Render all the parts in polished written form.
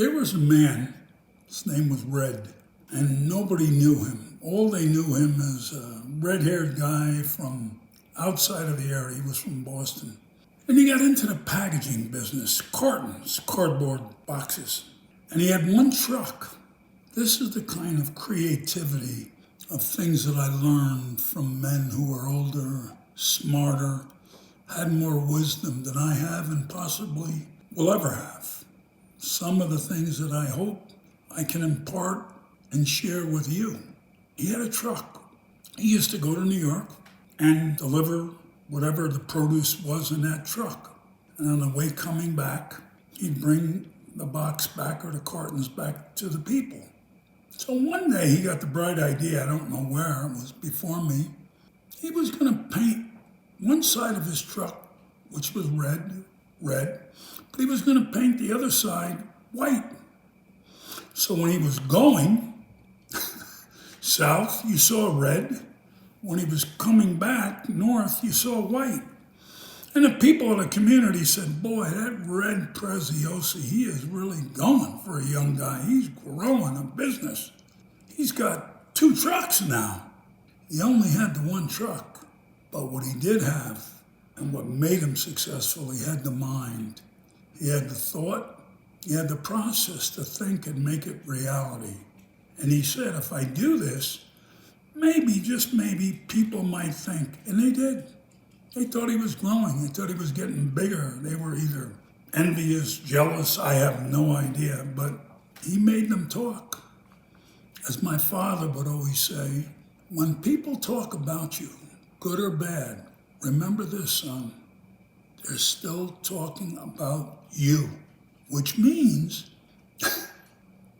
There was a man, his name was Red, and nobody knew him. All they knew him as a red-haired guy from outside of the area. He was from Boston. And he got into the packaging business, cartons, cardboard boxes. And he had one truck. This is the kind of creativity of things that I learned from men who were older, smarter, had more wisdom than I have and possibly will ever have. Some of the things that I hope I can impart and share with you. He had a truck. He used to go to New York and deliver whatever the produce was in that truck. And on the way coming back, he'd bring the box back or the cartons back to the people. So one day he got the bright idea, I don't know where, it was before me. He was going to paint one side of his truck, which was red, but he was going to paint the other side white. So when he was going south, you saw red. When he was coming back north, you saw white. And the people of the community said, boy, that Red Preziosi, he is really going for a young guy. He's growing a business. He's got 2 trucks now. He only had the 1 truck. But what he did have, and what made him successful, he had the mind. He had the thought. He had the process to think and make it reality. And he said, if I do this, maybe, just maybe, people might think. And they did. They thought he was growing. They thought he was getting bigger. They were either envious, jealous, I have no idea. But he made them talk. As my father would always say, when people talk about you, good or bad, remember this, son. They're still talking about you, which means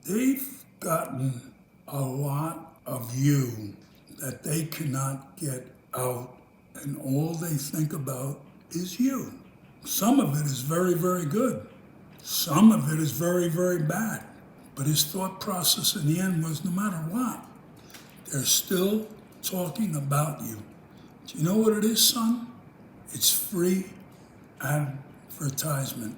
they've gotten a lot of you that they cannot get out, and all they think about is you. Some of it is very, very good. Some of it is very, very bad. But his thought process in the end was no matter what, they're still talking about you. Do you know what it is, son? It's free advertisement.